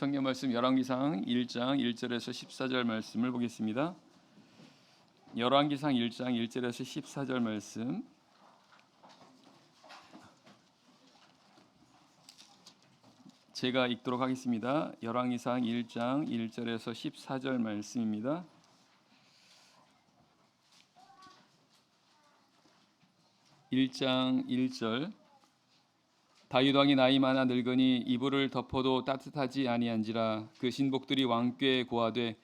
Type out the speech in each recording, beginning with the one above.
성경 말씀 열왕기상 1장 1절에서 14절 말씀을 보겠습니다. 열왕기상 1장 1절에서 14절 말씀 제가 읽도록 하겠습니다. 열왕기상 1장 1절에서 14절 말씀입니다. (1장 1절) 다윗 왕이 나이 많아 늙으니 이불을 덮어도 따뜻하지 아니한지라. 그 신복들이 왕께 고하되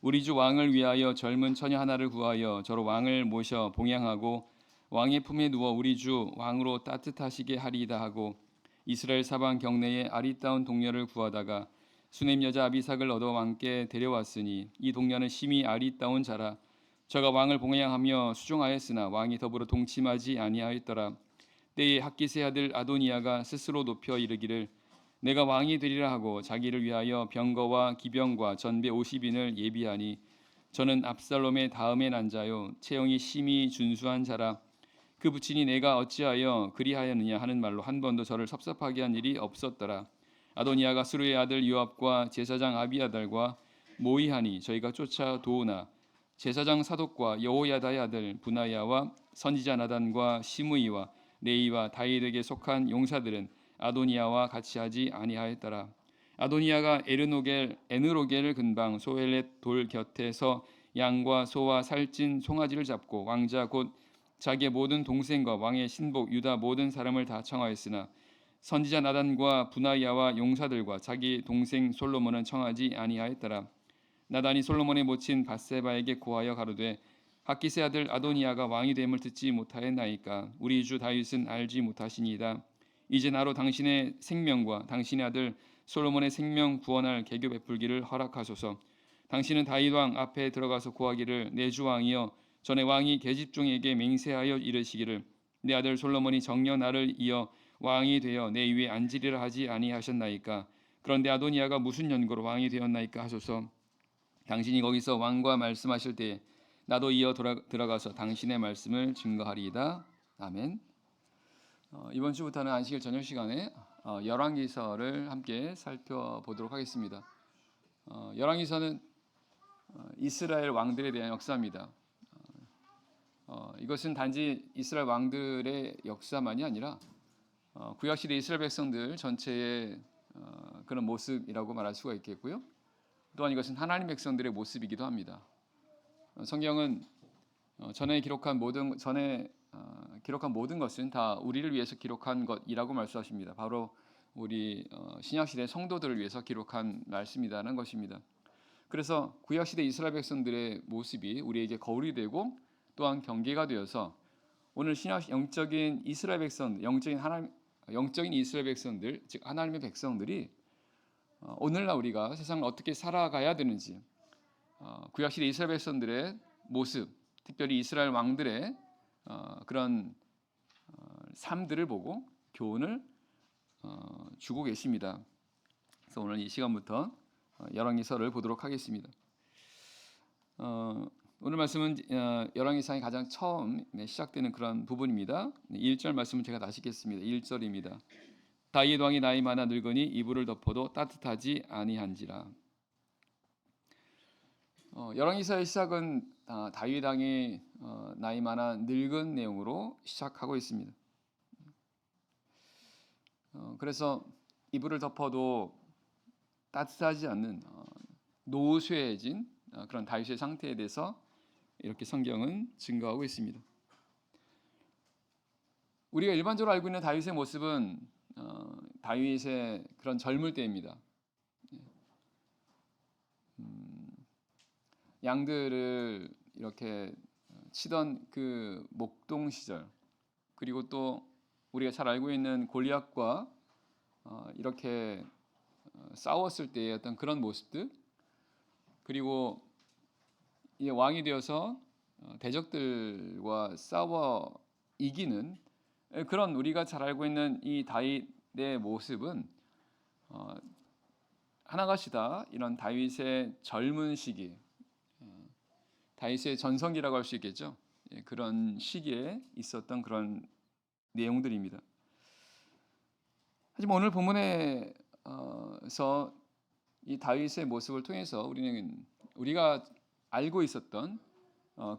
우리 주 왕을 위하여 젊은 처녀 하나를 구하여 저로 왕을 모셔 봉양하고 왕의 품에 누워 우리 주 왕으로 따뜻하시게 하리이다 하고 이스라엘 사방 경내에 아리따운 동녀를 구하다가 수넴 여자 아비삭을 얻어 왕께 데려왔으니 이 동녀는 심히 아리따운 자라. 저가 왕을 봉양하며 수종하였으나 왕이 더불어 동침하지 아니하였더라. 때에 학기세 아들 아도니아가 스스로 높여 이르기를 내가 왕이 되리라 하고 자기를 위하여 병거와 기병과 전배 50인을 예비하니 저는 압살롬의 다음에 난 자요 체형이 심히 준수한 자라. 그 부친이 내가 어찌하여 그리하였느냐 하는 말로 한 번도 저를 섭섭하게 한 일이 없었더라. 아도니아가 스루의 아들 요압과 제사장 아비아달과 모이하니 저희가 쫓아 도우나 제사장 사독과 여호야다의 아들 분하야와 선지자 나단과 시므이와 네이와 다윗에게 속한 용사들은 아도니아와 같이 하지 아니하였더라. 아도니아가 에느로겔 근방 소헬렛 돌 곁에서 양과 소와 살찐 송아지를 잡고 왕자 곧 자기의 모든 동생과 왕의 신복 유다 모든 사람을 다 청하였으나 선지자 나단과 분하야와 용사들과 자기 동생 솔로몬은 청하지 아니하였더라. 나단이 솔로몬의 모친 밧세바에게 고하여 가로되 학기세 아들 아도니아가 왕이 됨을 듣지 못하였나이까. 우리 주 다윗은 알지 못하시니이다. 이제 나로 당신의 생명과 당신의 아들 솔로몬의 생명 구원할 계교 베풀기를 허락하소서. 당신은 다윗 왕 앞에 들어가서 고하기를 내 주 왕이여 전에 왕이 계집종에게 맹세하여 이르시기를 내 아들 솔로몬이 정녕 나를 이어 왕이 되어 내 위에 앉으리라 하지 아니하셨나이까. 그런데 아도니아가 무슨 연고로 왕이 되었나이까 하소서. 당신이 거기서 왕과 말씀하실 때에 나도 이어 들어가서 당신의 말씀을 증거하리이다. 아멘. 이번 주부터는 안식일 저녁 시간에 열왕기서를 함께 살펴보도록 하겠습니다. 열왕기서는 이스라엘 왕들에 대한 역사입니다. 이것은 단지 이스라엘 왕들의 역사만이 아니라 구약시대 이스라엘 백성들 전체의 그런 모습이라고 말할 수가 있겠고요. 또한 이것은 하나님 백성들의 모습이기도 합니다. 성경은 전에 기록한 모든 것은 다 우리를 위해서 기록한 것이라고 말씀하십니다. 바로 우리 신약시대 성도들을 위해서 기록한 말씀이라는 것입니다. 그래서 구약시대 이스라엘 백성들의 모습이 우리에게 거울이 되고 또한 경계가 되어서 오늘 신약 영적인 이스라엘 백성, 영적인 이스라엘 백성들, 즉 하나님의 백성들이 오늘날 우리가 세상을 어떻게 살아가야 되는지 구약시대 이스라엘 백성들의 모습, 특별히 이스라엘 왕들의 그런 삶들을 보고 교훈을 주고 계십니다. 그래서 오늘 이 시간부터 열왕기서를 보도록 하겠습니다. 오늘 말씀은 열왕기상이 가장 처음에 시작되는 그런 부분입니다. 1절 말씀은 제가 다시 읽겠습니다. 1절입니다. 다윗 왕이 나이 많아 늙으니 이불을 덮어도 따뜻하지 아니한지라. 열왕기서의 시작은 다윗 왕이 나이 많아 늙은 내용으로 시작하고 있습니다. 그래서 이불을 덮어도 따뜻하지 않는 노쇠해진 그런 다윗의 상태에 대해서 이렇게 성경은 증거하고 있습니다. 우리가 일반적으로 알고 있는 다윗의 모습은 다윗의 그런 젊을 때입니다. 양들을 이렇게 치던 그 목동 시절, 그리고 또 우리가 잘 알고 있는 골리앗과 이렇게 싸웠을 때의 어떤 그런 모습들, 그리고 이제 왕이 되어서 대적들과 싸워 이기는 그런 우리가 잘 알고 있는 이 다윗의 모습은 하나같이 다 이런 다윗의 젊은 시기, 다윗의 전성기라고 할 수 있겠죠. 그런 시기에 있었던 그런 내용들입니다. 하지만 오늘 본문에서 이 다윗의 모습을 통해서 우리가 알고 있었던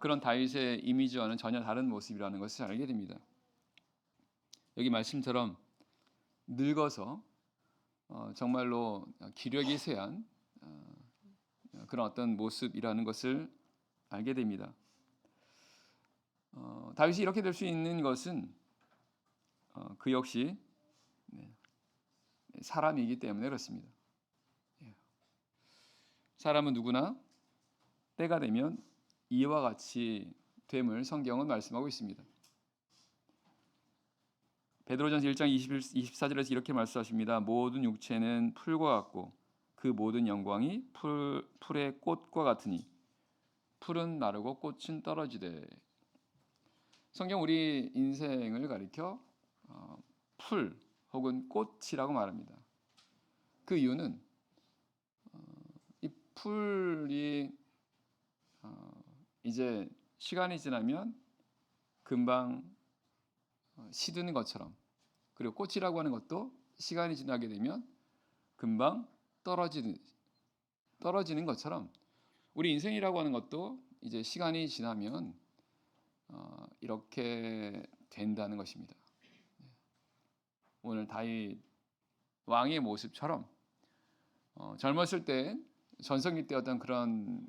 그런 다윗의 이미지와는 전혀 다른 모습이라는 것을 알게 됩니다. 여기 말씀처럼 늙어서 정말로 기력이 쇠한 그런 어떤 모습이라는 것을 알게 됩니다. 다윗이 이렇게 될 수 있는 것은 그 역시 사람이기 때문에 그렇습니다. 사람은 누구나 때가 되면 이와 같이 됨을 성경은 말씀하고 있습니다. 베드로전서 1장 24절에서 이렇게 말씀하십니다. 모든 육체는 풀과 같고 그 모든 영광이 풀의 꽃과 같으니 풀은 마르고 꽃은 떨어지되. 성경 우리 인생을 가리켜 풀 혹은 꽃이라고 말합니다. 그 이유는 이 풀이 이제 시간이 지나면 금방 시드는 것처럼, 그리고 꽃이라고 하는 것도 시간이 지나게 되면 금방 떨어지는 것처럼 우리 인생이라고 하는 것도 이제 시간이 지나면 이렇게 된다는 것입니다. 오늘 다윗 왕의 모습처럼 젊었을 때 전성기 때 어떤 그런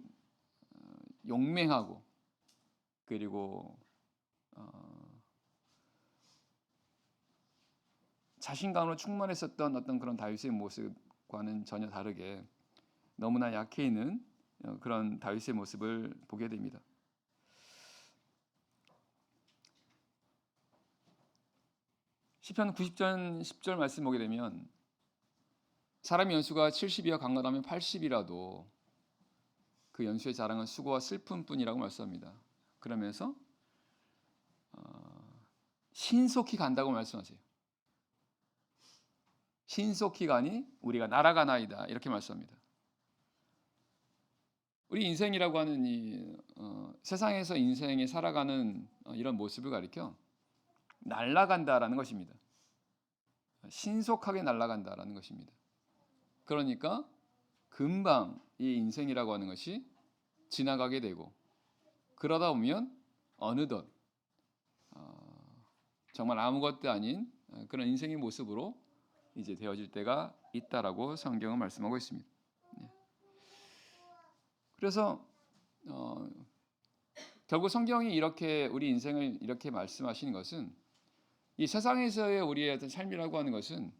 용맹하고 그리고 자신감으로 충만했었던 어떤 그런 다윗의 모습과는 전혀 다르게 너무나 약해 있는 그런 다윗의 모습을 보게 됩니다. 시편 90편 10절 말씀 보게 되면 사람의 연수가 70이여 강건하면 80이라도 그 연수의 자랑은 수고와 슬픔뿐이라고 말씀합니다. 그러면서 신속히 간다고 말씀하세요. 신속히 가니 우리가 날아가나이다 이렇게 말씀합니다. 우리 인생이라고 하는 이 세상에서 인생에 살아가는 이런 모습을 가리켜 날아간다라는 것입니다. 신속하게 날아간다라는 것입니다. 그러니까 금방 이 인생이라고 하는 것이 지나가게 되고 그러다 보면 어느덧 정말 아무것도 아닌 그런 인생의 모습으로 이제 되어질 때가 있다라고 성경은 말씀하고 있습니다. 그래서 결국 성경이 이렇게 우리 인생을 이렇게 말씀하시는 것은 이 세상에서의 우리의 어떤 삶이라고 하는 것은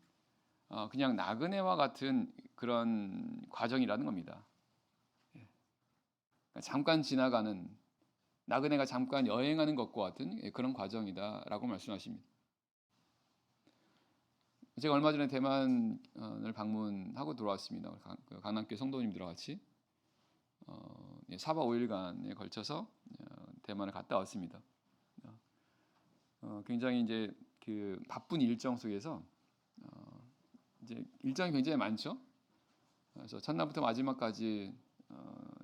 그냥 나그네와 같은 그런 과정이라는 겁니다. 잠깐 지나가는 나그네가 잠깐 여행하는 것과 같은 그런 과정이다라고 말씀하십니다. 제가 얼마 전에 대만을 방문하고 돌아왔습니다. 강남교회 성도님들과 같이 4박 5일간에 걸쳐서 대만을 갔다 왔습니다. 굉장히 이제 그 바쁜 일정 속에서 이제 일정이 굉장히 많죠. 그래서 첫날부터 마지막까지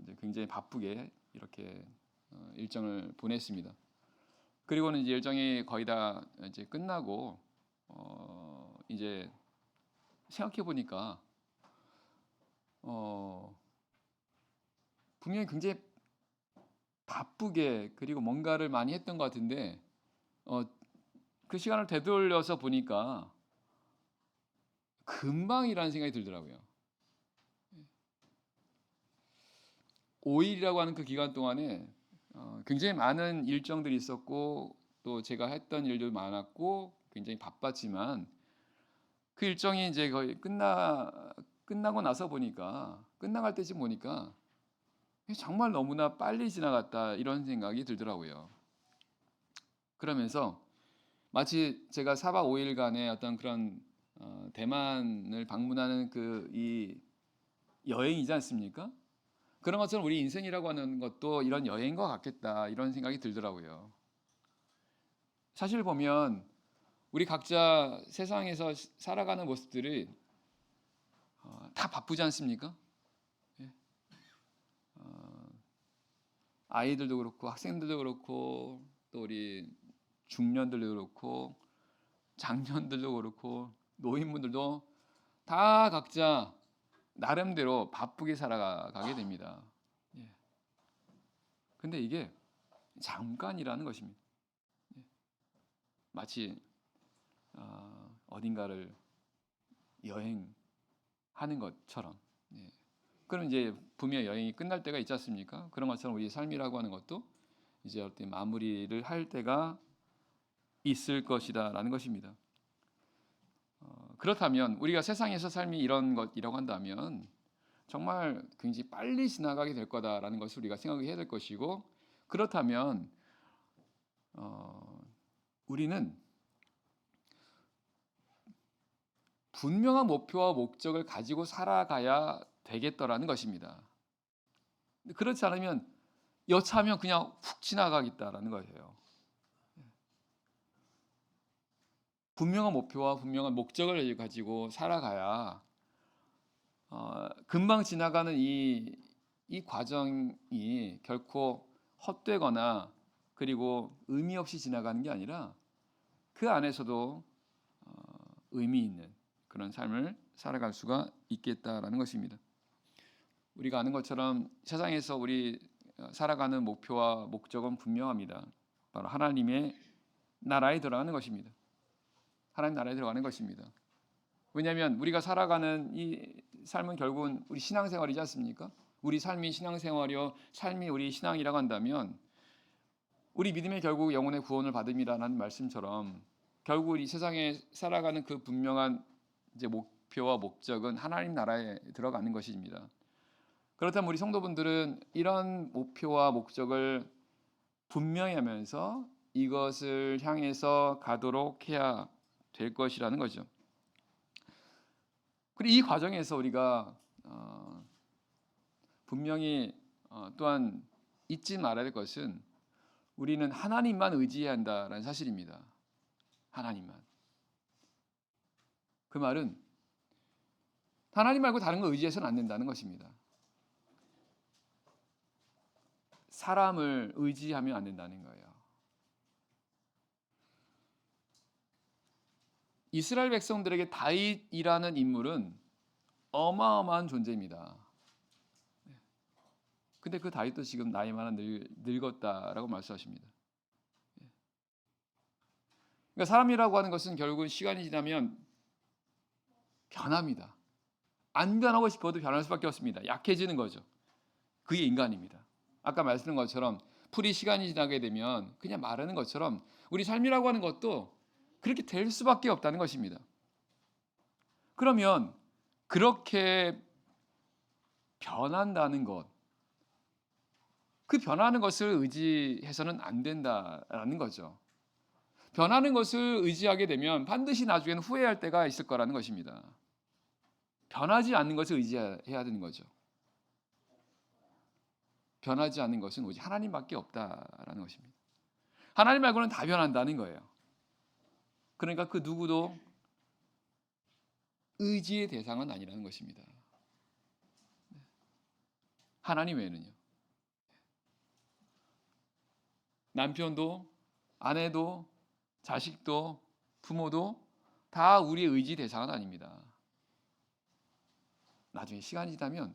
이제 굉장히 바쁘게 이렇게 일정을 보냈습니다. 그리고는 이제 일정이 거의 다 이제 끝나고 이제 생각해 보니까 분명히 굉장히 바쁘게 그리고 뭔가를 많이 했던 것 같은데 그 시간을 되돌려서 보니까 금방이라는 생각이 들더라고요. 5일이라고 하는 그 기간 동안에 굉장히 많은 일정들이 있었고 또 제가 했던 일도 많았고 굉장히 바빴지만 그 일정이 이제 거의 끝나고 나서 보니까 끝나갈 때쯤 보니까 정말 너무나 빨리 지나갔다 이런 생각이 들더라고요. 그러면서 마치 제가 4박 5일간의 어떤 그런 대만을 방문하는 그 이 여행이지 않습니까? 그런 것처럼 우리 인생이라고 하는 것도 이런 여행과 같겠다 이런 생각이 들더라고요. 사실 보면 우리 각자 세상에서 살아가는 모습들이 다 바쁘지 않습니까? 아이들도 그렇고 학생들도 그렇고 또 우리 중년들도 그렇고 장년들도 그렇고 노인분들도 다 각자 나름대로 바쁘게 살아가게 됩니다. 예. 근데 이게 잠깐이라는 것입니다. 예. 마치 어딘가를 여행하는 것처럼. 예. 그럼 이제 분명 여행이 끝날 때가 있지 않습니까? 그런 것처럼 우리 삶이라고 하는 것도 이제 어떤 마무리를 할 때가 있을 것이다라는 것입니다. 그렇다면 우리가 세상에서 삶이 이런 것이라고 한다면 정말 굉장히 빨리 지나가게 될 거다라는 것을 우리가 생각해야 될 것이고, 그렇다면 우리는 분명한 목표와 목적을 가지고 살아가야 되겠더라는 것입니다. 그렇지 않으면 여차하면 그냥 훅 지나가겠다라는 거예요. 분명한 목표와 분명한 목적을 가지고 살아가야 금방 지나가는 이 과정이 결코 헛되거나 그리고 의미 없이 지나가는 게 아니라 그 안에서도 의미 있는 그런 삶을 살아갈 수가 있겠다라는 것입니다. 우리가 아는 것처럼 세상에서 우리 살아가는 목표와 목적은 분명합니다. 바로 하나님의 나라에 들어가는 것입니다. 하나님 나라에 들어가는 것입니다. 왜냐하면 우리가 살아가는 이 삶은 결국은 우리 신앙생활이지 않습니까? 우리 삶이 신앙생활이요, 삶이 우리 신앙이라고 한다면 우리 믿음이 결국 영혼의 구원을 받음이라는 말씀처럼 결국 이 세상에 살아가는 그 분명한 이제 목표와 목적은 하나님 나라에 들어가는 것입니다. 그렇다면 우리 성도분들은 이런 목표와 목적을 분명히 하면서 이것을 향해서 가도록 해야 될 것이라는 거죠. 그리고 이 과정에서 우리가 분명히 또한 잊지 말아야 될 것은 우리는 하나님만 의지해야 한다라는 사실입니다. 하나님만. 그 말은 하나님 말고 다른 거 의지해서는 안 된다는 것입니다. 사람을 의지하면 안 된다는 거예요. 이스라엘 백성들에게 다윗이라는 인물은 어마어마한 존재입니다. 근데 그 다윗도 지금 나이 많아 늙었다라고 말씀하십니다. 그러니까 사람이라고 하는 것은 결국은 시간이 지나면 변합니다. 안 변하고 싶어도 변할 수밖에 없습니다. 약해지는 거죠. 그게 인간입니다. 아까 말씀드린 것처럼 풀이 시간이 지나게 되면 그냥 마르는 것처럼 우리 삶이라고 하는 것도 그렇게 될 수밖에 없다는 것입니다. 그러면 그렇게 변한다는 것, 그 변하는 것을 의지해서는 안 된다라는 거죠. 변하는 것을 의지하게 되면 반드시 나중에는 후회할 때가 있을 거라는 것입니다. 변하지 않는 것을 의지해야 되는 거죠. 변하지 않는 것은 오직 하나님밖에 없다라는 것입니다. 하나님 말고는 다 변한다는 거예요. 그러니까 그 누구도 의지의 대상은 아니라는 것입니다. 하나님 외에는요. 남편도 아내도 자식도 부모도 다 우리의 의지 대상은 아닙니다. 나중에 시간이 지나면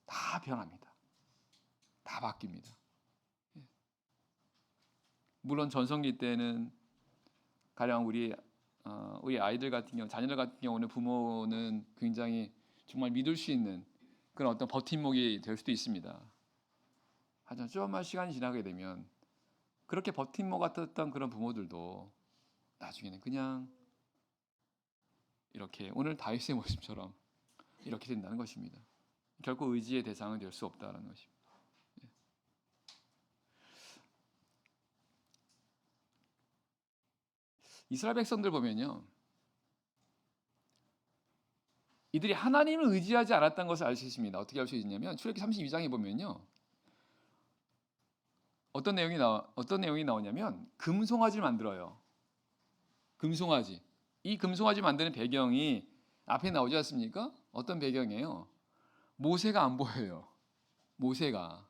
다 변합니다. 다 바뀝니다. 물론 전성기 때는 가령 우리 아이들 같은 경우, 자녀들 같은 경우는 부모는 굉장히 정말 믿을 수 있는 그런 어떤 버팀목이 될 수도 있습니다. 하지만 조금만 시간이 지나게 되면 그렇게 버팀목 같았던 그런 부모들도 나중에는 그냥 이렇게 오늘 다윗의 모습처럼 이렇게 된다는 것입니다. 결코 의지의 대상은 될 수 없다는 것입니다. 이스라엘 백성들 보면요, 이들이 하나님을 의지하지 않았다는 것을 알 수 있습니다. 어떻게 알 수 있냐면 출애굽기 32장에 보면요, 어떤 내용이 나오냐면 금송아지를 만들어요. 금송아지. 이 금송아지 만드는 배경이 앞에 나오지 않습니까? 어떤 배경이에요? 모세가 안 보여요. 모세가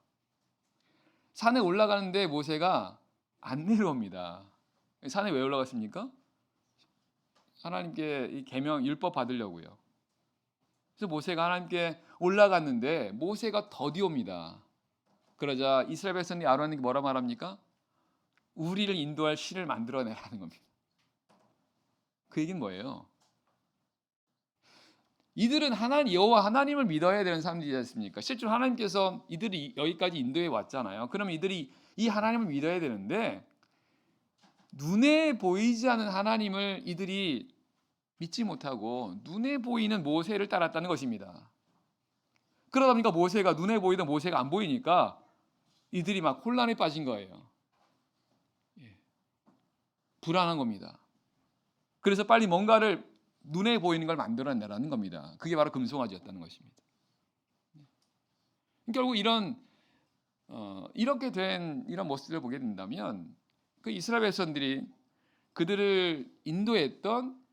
산에 올라가는데 모세가 안 내려옵니다. 산에 왜 올라갔습니까? 하나님께 이 계명 율법 받으려고요. 그래서 모세가 하나님께 올라갔는데 모세가 더디 옵니다. 그러자 이스라엘 백성이 아론에게 뭐라 말합니까? 우리를 인도할 신을 만들어내라는 겁니다. 그 얘기는 뭐예요? 이들은 여호와 하나님을 믿어야 되는 사람들이지 않습니까? 실제로 하나님께서 이들이 여기까지 인도해 왔잖아요. 그러면 이들이 이 하나님을 믿어야 되는데 눈에 보이지 않는 하나님을 이들이 믿지 못하고 눈에 보이는 모세를 따랐다는 것입니다. 그러다 보니까 모세가 눈에 보이던 모세가 안 보이니까 이들이 막 혼란에 빠진 거예요. 불안한 겁니다. 그래서 빨리 뭔가를 눈에 보이는 걸 만들어내라는 겁니다. 그게 바로 금송아지였다는 것입니다. 결국 이렇게 된 이런 모습을 보게 된다면 그 이스라엘 백성들이 그들을 인도했던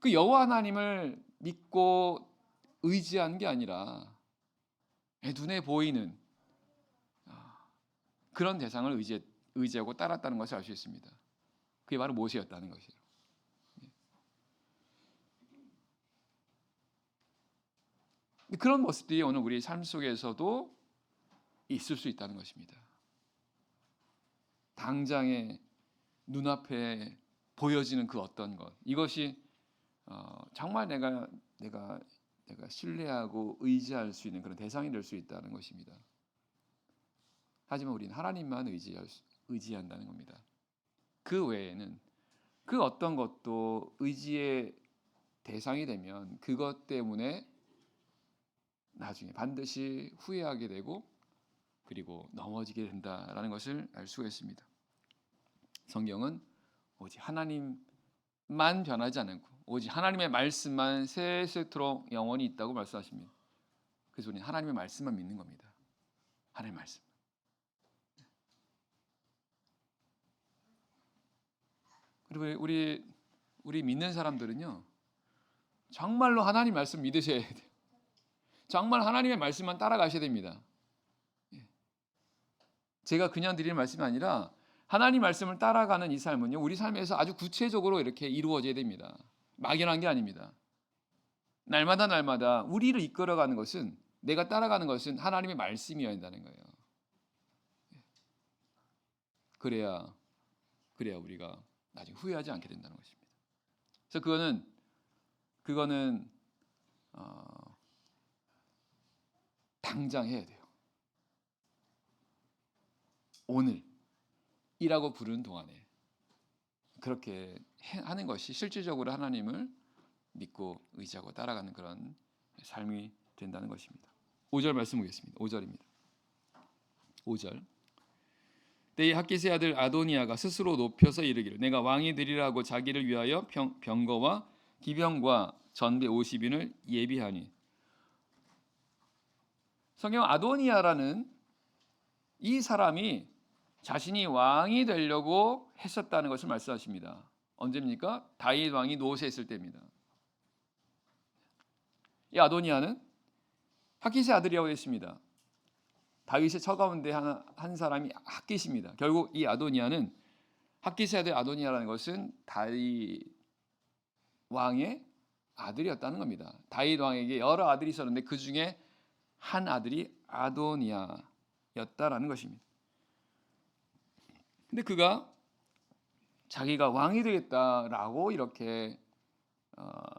그 여호와 하나님을 믿고 의지한 게 아니라 눈에 보이는 그런 대상을 의지하고 따랐다는 것을 알 수 있습니다. 그게 바로 모세였다는 것이죠. 그런 모습들이 오늘 우리 삶 속에서도 있을 수 있다는 것입니다. 당장에 눈앞에 보여지는 그 어떤 것, 이것이 정말 내가 신뢰하고 의지할 수 있는 그런 대상이 될 수 있다는 것입니다. 하지만 우리는 하나님만 의지한다는 겁니다. 그 외에는 그 어떤 것도 의지의 대상이 되면 그것 때문에 나중에 반드시 후회하게 되고 그리고 넘어지게 된다라는 것을 알 수가 있습니다. 성경은 오직 하나님만 변하지 않고 오직 하나님의 말씀만 세세토록 영원히 있다고 말씀하십니다. 그래서 우리는 하나님의 말씀만 믿는 겁니다. 하나님의 말씀. 그리고 우리 믿는 사람들은요, 정말로 하나님 말씀 믿으셔야 돼요. 정말 하나님의 말씀만 따라가셔야 됩니다. 제가 그냥 드리는 말씀이 아니라 하나님 말씀을 따라가는 이 삶은요, 우리 삶에서 아주 구체적으로 이렇게 이루어져야 됩니다. 막연한 게 아닙니다. 날마다 우리를 이끌어가는 것은, 내가 따라가는 것은 하나님의 말씀이어야 한다는 거예요. 그래야 우리가 나중에 후회하지 않게 된다는 것입니다. 그래서 그거는 당장 해야 돼요. 오늘이라고 부르는 동안에 그렇게 하는 것이 실질적으로 하나님을 믿고 의지하고 따라가는 그런 삶이 된다는 것입니다. 5절 말씀 보겠습니다. 5절입니다. 5절. 때에 핫깃의 아들 아도니아가 스스로 높여서 이르기를 내가 왕이 되리라고 자기를 위하여 병거와 기병과 전대 50인을 예비하니. 성경 아도니아라는 이 사람이 자신이 왕이 되려고 했었다는 것을 말씀하십니다. 언제입니까? 다윗 왕이 노쇠했을 때입니다. 이 아도니아는 핫깃의 아들이라고 했습니다. 다윗의 처가운데 한 사람이 핫깃입니다. 결국 이 아도니아는 핫깃의 아들 아도니아라는 것은 다윗 왕의 아들이었다는 겁니다. 다윗 왕에게 여러 아들이 있었는데 그 중에 한 아들이 아도니아였다라는 것입니다. 근데 그가 자기가 왕이 되겠다라고 이렇게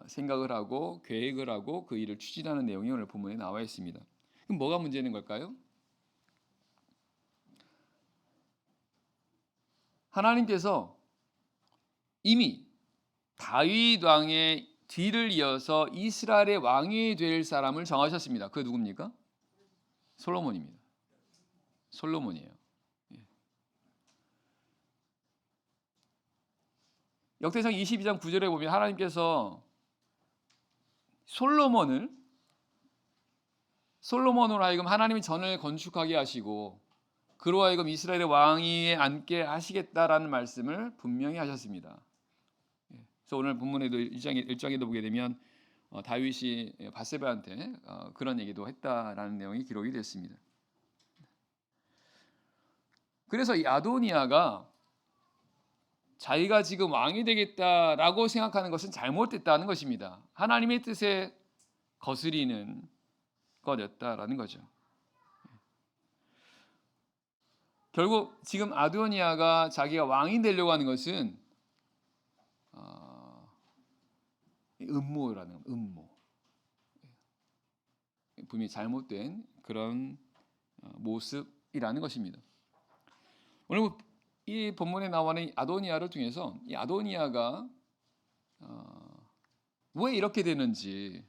생각을 하고 계획을 하고 그 일을 추진하는 내용이 오늘 본문에 나와 있습니다. 그럼 뭐가 문제는 걸까요? 하나님께서 이미 다윗 왕의 뒤를 이어서 이스라엘의 왕이 될 사람을 정하셨습니다. 그 누굽니까? 솔로몬입니다. 솔로몬이에요. 역대상 22장 9절에 보면 하나님께서 솔로몬으로 하여금 하나님의 전을 건축하게 하시고 그로 하여금 이스라엘의 왕위에 앉게 하시겠다라는 말씀을 분명히 하셨습니다. 그래서 오늘 본문에도 1장에도 보게 되면 다윗이 밧세바한테 그런 얘기도 했다라는 내용이 기록이 됐습니다. 그래서 이 아도니아가 자기가 지금 왕이 되겠다라고 생각하는 것은 잘못됐다는 것입니다. 하나님의 뜻에 거스리는 것이었다라는 거죠. 결국 지금 아도니아가 자기가 왕이 되려고 하는 것은 음모라는 음모. 분명히 잘못된 그런 모습이라는 것입니다. 오늘 이 본문에 나오는 아도니아를 통해서 이 아도니아가 왜 이렇게 되는지,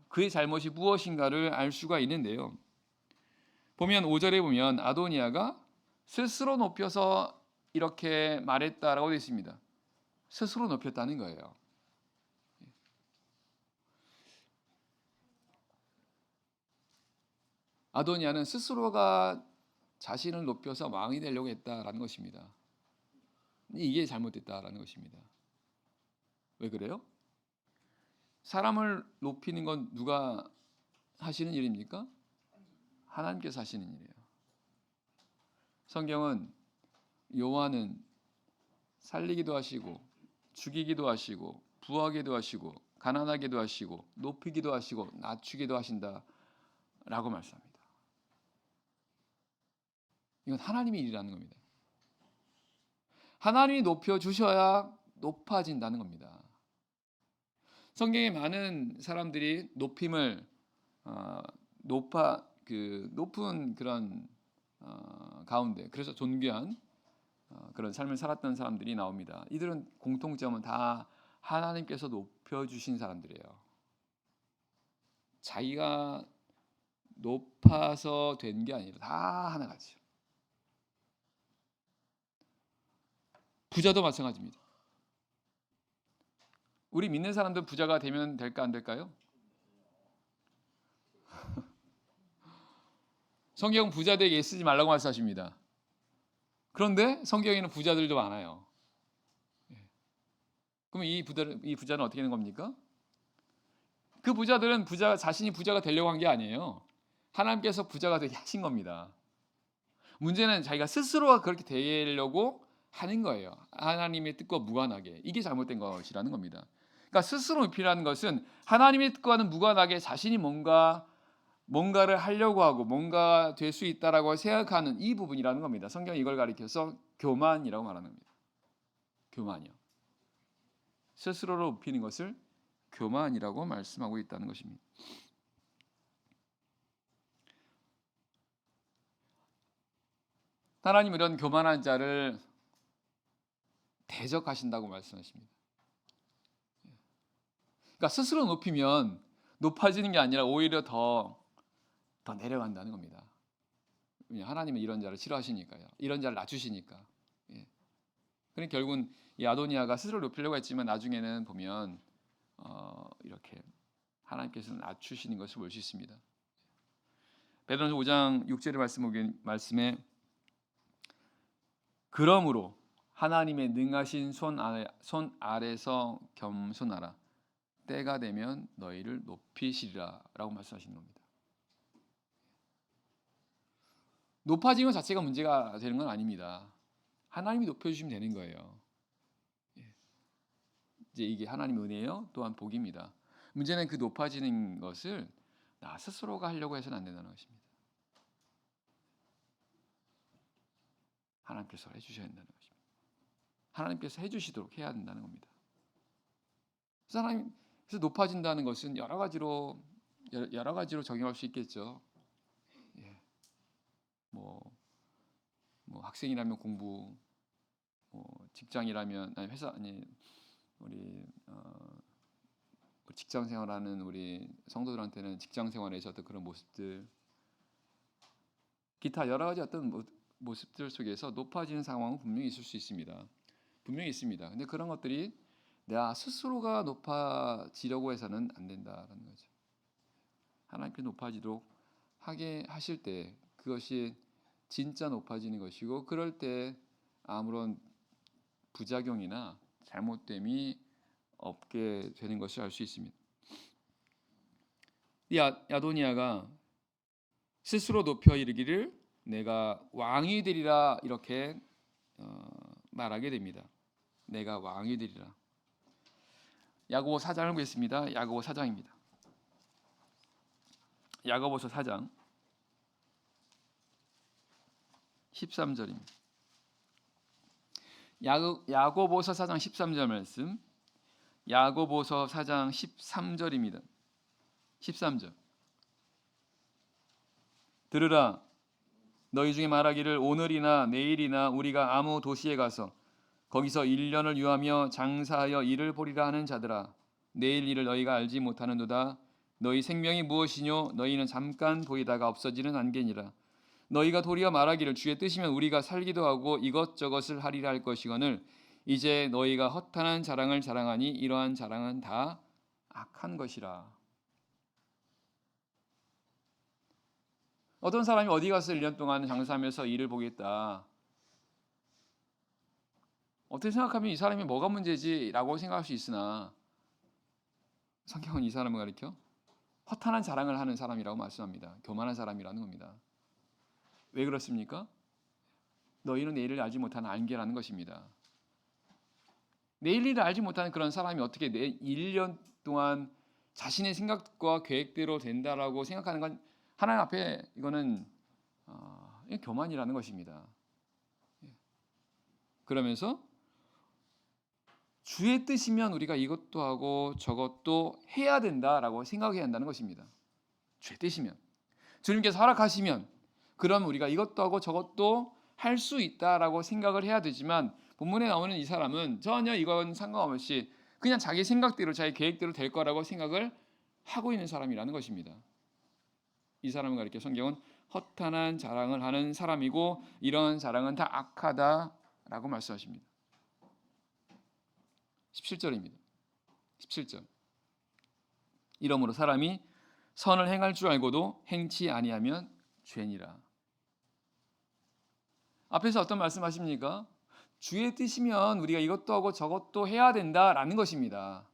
그의 잘못이 무엇인가를 알 수가 있는데요. 보면 5절에 보면 아도니아가 스스로 높여서 이렇게 말했다라고 되어 있습니다. 스스로 높였다는 거예요. 아도니아는 스스로가 자신을 높여서 왕이 되려고 했다라는 것입니다. 이게 잘못됐다라는 것입니다. 왜 그래요? 사람을 높이는 건 누가 하시는 일입니까? 하나님께서 하시는 일이에요. 성경은 여호와는 살리기도 하시고 죽이기도 하시고 부하게도 하시고 가난하게도 하시고 높이기도 하시고 낮추기도 하신다라고 말씀합니다. 이건 하나님의 일이라는 겁니다. 하나님이 높여주셔야 높아진다는 겁니다. 성경에 많은 사람들이 높임을 높은 그런 가운데, 그래서 존귀한 그런 삶을 살았던 사람들이 나옵니다. 이들은 공통점은 다 하나님께서 높여주신 사람들이에요. 자기가 높아서 된 게 아니라 다 하나같이. 부자도 마찬가지입니다. 우리 믿는 사람들 부자가 되면 될까 안 될까요? 성경은 부자 되게 애쓰지 말라고 말씀하십니다. 그런데 성경에는 부자들도 많아요. 그럼 이 부자는 어떻게 되는 겁니까? 그 부자들은 자신이 부자가 되려고 한 게 아니에요. 하나님께서 부자가 되게 하신 겁니다. 문제는 자기가 스스로가 그렇게 되려고 하는 거예요. 하나님의 뜻과 무관하게. 이게 잘못된 것이라는 겁니다. 그러니까 스스로 높이라는 것은 하나님의 뜻과는 무관하게 자신이 뭔가를 하려고 하고 뭔가 될 수 있다라고 생각하는 이 부분이라는 겁니다. 성경이 이걸 가리켜서 교만이라고 말하는 겁니다. 교만이요. 스스로를 높이는 것을 교만이라고 말씀하고 있다는 것입니다. 하나님은 이런 교만한 자를 대적하신다고 말씀하십니다. 그러니까 스스로 높이면 높아지는 게 아니라 오히려 더 내려간다는 겁니다. 하나님은 이런 자를 싫어하시니까요. 이런 자를 낮추시니까. 그러니까 결국은 이 아도니아가 스스로 높이려고 했지만 나중에는 보면 이렇게 하나님께서는 낮추시는 것을 볼 수 있습니다. 베드로전서 5장 6절의 말씀에 그러므로 하나님의 능하신 손 아래서 겸손하라. 때가 되면 너희를 높이시리라 라고 말씀하시는 겁니다. 높아지는 것 자체가 문제가 되는 건 아닙니다. 하나님이 높여주시면 되는 거예요. 이제 이게 하나님의 은혜예요. 또한 복입니다. 문제는 그 높아지는 것을 나 스스로가 하려고 해서는 안 된다는 것입니다. 하나님께서 해주셔야 된다는 것입니다. 하나님께서 해주시도록 해야 된다는 겁니다. 그래서 높아진다는 것은 여러 가지로 적용할 수 있겠죠. 뭐 학생이라면 공부, 직장이라면 회사 우리 직장 생활하는 우리 성도들한테는 직장 생활에서도 그런 모습들, 기타 여러 가지 어떤 모습들 속에서 높아지는 상황은 분명히 있을 수 있습니다. 분명히 있습니다. 근데 그런 것들이 내가 스스로가 높아지려고 해서는 안 된다는 거죠. 하나님께 높아지도록 하게 하실 때 그것이 진짜 높아지는 것이고, 그럴 때 아무런 부작용이나 잘못됨이 없게 되는 것을 알 수 있습니다. 이 아도니아가 스스로 높여 이르기를 내가 왕이 되리라 이렇게 말하게 됩니다. 내가 왕이 되리라. 야고보 4장을 보겠습니다. 야고보 4장입니다. 야고보서 4장 13절입니다. 야고보서 4장 13절 말씀. 야고보서 4장 13절입니다. 13절. 들으라, 너희 중에 말하기를 오늘이나 내일이나 우리가 아무 도시에 가서 거기서 1년을 유하며 장사하여 일을 보리라 하는 자들아, 내일 일을 너희가 알지 못하는도다. 너희 생명이 무엇이뇨? 너희는 잠깐 보이다가 없어지는 안개니라. 너희가 도리어 말하기를 주의 뜻이면 우리가 살기도 하고 이것저것을 하리라 할 것이거늘 이제 너희가 허탄한 자랑을 자랑하니 이러한 자랑은 다 악한 것이라. 어떤 사람이 어디 가서 1년 동안 장사하면서 일을 보겠다. 어떻게 생각하면 이 사람이 뭐가 문제지라고 생각할 수 있으나 성경은 이 사람을 가리켜 허탄한 자랑을 하는 사람이라고 말씀합니다. 교만한 사람이라는 겁니다. 왜 그렇습니까? 너희는 내일을 알지 못하는 안개라는 것입니다. 내일을 알지 못하는 그런 사람이 어떻게 1년 동안 자신의 생각과 계획대로 된다라고 생각하는 건 하나님 앞에 이거는 교만이라는 것입니다. 그러면서 주의 뜻이면 우리가 이것도 하고 저것도 해야 된다라고 생각해야 한다는 것입니다. 주의 뜻이면, 주님께서 허락하시면 그럼 우리가 이것도 하고 저것도 할 수 있다라고 생각을 해야 되지만 본문에 나오는 이 사람은 전혀 이건 상관없이 그냥 자기 생각대로 자기 계획대로 될 거라고 생각을 하고 있는 사람이라는 것입니다. 이 사람을 가리켜 성경은 허탄한 자랑을 하는 사람이고 이런 자랑은 다 악하다라고 말씀하십니다. 17절입니다. 17절. 이러므로 사람이 선을 행할 줄 알고도 행치 아니하면 죄니라. 앞에서 어떤 말씀하십니까? 주의 뜻이면 우리가 이것도 하고 저것도 해야 된다라는 것입니다.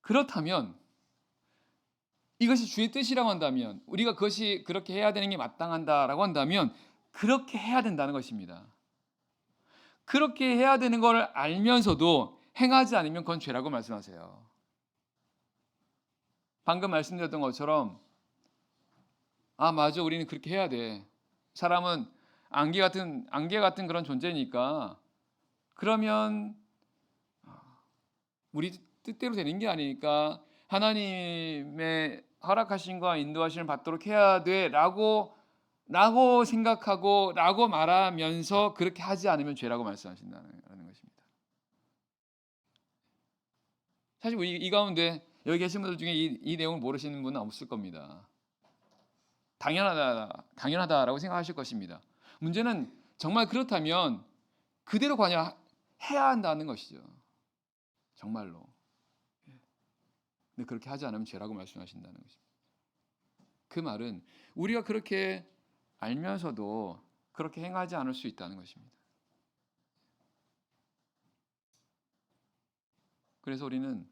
그렇다면 이것이 주의 뜻이라고 한다면 우리가 그것이 그렇게 해야 되는 게 마땅한다라고 한다면 그렇게 해야 된다는 것입니다. 그렇게 해야 되는 걸 알면서도 행하지 않으면 그건 죄라고 말씀하세요. 방금 말씀드렸던 것처럼 맞아, 우리는 그렇게 해야 돼. 사람은 안개 같은 그런 존재니까 그러면 우리 뜻대로 되는 게 아니니까 하나님의 허락하심과 인도하심을 받도록 해야 돼라고 생각하고 라고 말하면서 그렇게 하지 않으면 죄라고 말씀하신다는 것입니다. 사실 우리 이 가운데 여기 계신 분들 중에 이 내용을 모르시는 분은 없을 겁니다. 당연하다라고 생각하실 것입니다. 문제는 정말 그렇다면 그대로 그냥 해야 한다는 것이죠. 정말로. 근데 그렇게 하지 않으면 죄라고 말씀하신다는 것입니다. 그 말은 우리가 그렇게 알면서도 그렇게 행하지 않을 수 있다는 것입니다. 그래서 우리는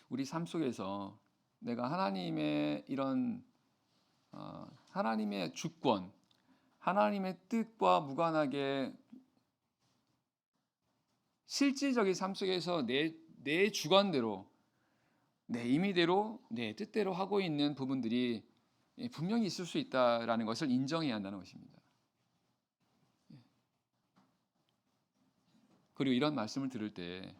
우리 삶 속에서 내가 하나님의 이런 하나님의 주권, 하나님의 뜻과 무관하게 실질적인 삶 속에서 내 주관대로, 내 임의대로, 내 뜻대로 하고 있는 부분들이 분명히 있을 수 있다라는 것을 인정해야 한다는 것입니다. 그리고 이런 말씀을 들을 때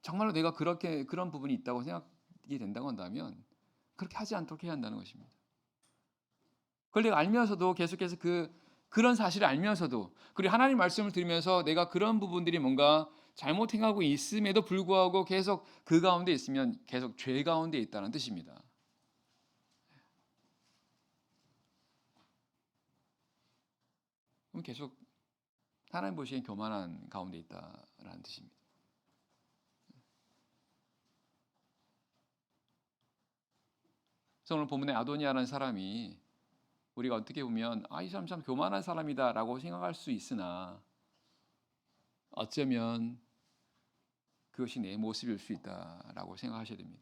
정말로 내가 그런 부분이 있다고 생각이 된다고 한다면 그렇게 하지 않도록 해야 한다는 것입니다. 그걸 내가 알면서도 계속해서 그런 사실을 알면서도 그리고 하나님 말씀을 들으면서 내가 그런 부분들이 뭔가 잘못 행하고 있음에도 불구하고 계속 그 가운데 있으면 계속 죄 가운데 있다는 뜻입니다. 그럼 계속 하나님 보시기엔 교만한 가운데 있다라는 뜻입니다. 그래서 오늘 본문에 아도니아라는 사람이 우리가 어떻게 보면 이 사람 참 교만한 사람이다라고 생각할 수 있으나 어쩌면 그것이 내 모습일 수 있다라고 생각하셔야 됩니다.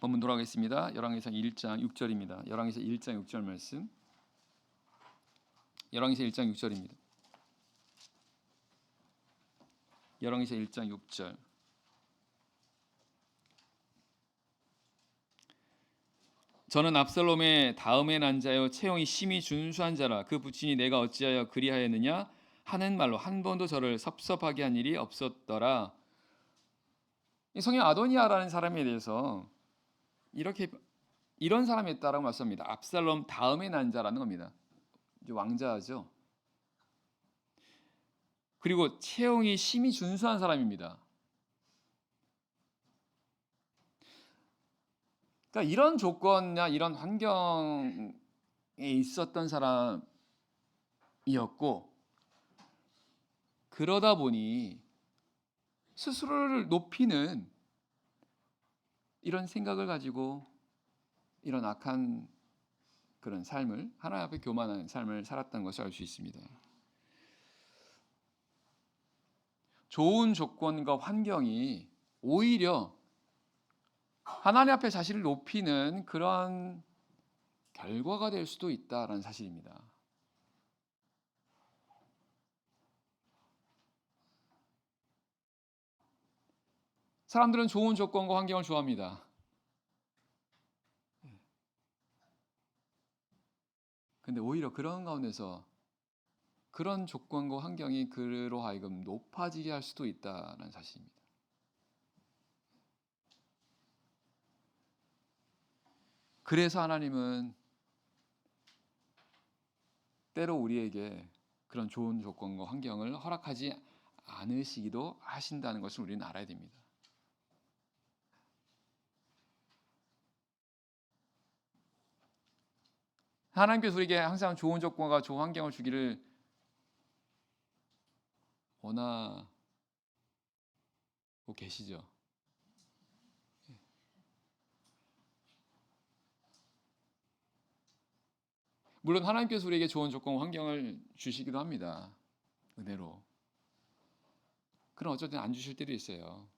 본문 돌아가겠습니다. 열왕기상 1장 6절입니다. 열왕기상 1장 6절 말씀. 열왕기상 1장 6절입니다. 열왕기상 1장 6절. 저는 압살롬의 다음에 난 자여 채용이 심히 준수한 자라 그 부친이 내가 어찌하여 그리하였느냐 하는 말로 한 번도 저를 섭섭하게 한 일이 없었더라. 이 성경 아도니아라는 사람에 대해서 이렇게 이런 사람이 있다라고 말씀합니다. 압살롬 다음에 난 자라는 겁니다. 왕자죠. 그리고 채용이 심히 준수한 사람입니다. 그러니까 이런 조건이나 이런 환경에 있었던 사람이었고, 그러다 보니 스스로를 높이는 이런 생각을 가지고 이런 악한 그런 삶을, 하나님 앞에 교만한 삶을 살았다는 것을 알 수 있습니다. 좋은 조건과 환경이 오히려 하나님 앞에 자신을 높이는 그런 결과가 될 수도 있다라는 사실입니다. 사람들은 좋은 조건과 환경을 좋아합니다. 근데 오히려 그런 가운데서 그런 조건과 환경이 그로 하여금 높아지게 할 수도 있다는 사실입니다. 그래서 하나님은 때로 우리에게 그런 좋은 조건과 환경을 허락하지 않으시기도 하신다는 것을 우리는 알아야 됩니다. 하나님께서 우리에게 항상 좋은 조건과 좋은 환경을 주기를 원하고 계시죠. 물론 하나님께서 우리에게 좋은 조건과 환경을 주시기도 합니다. 은혜로. 그럼 어쩔 때는 안 주실 때도 있어요.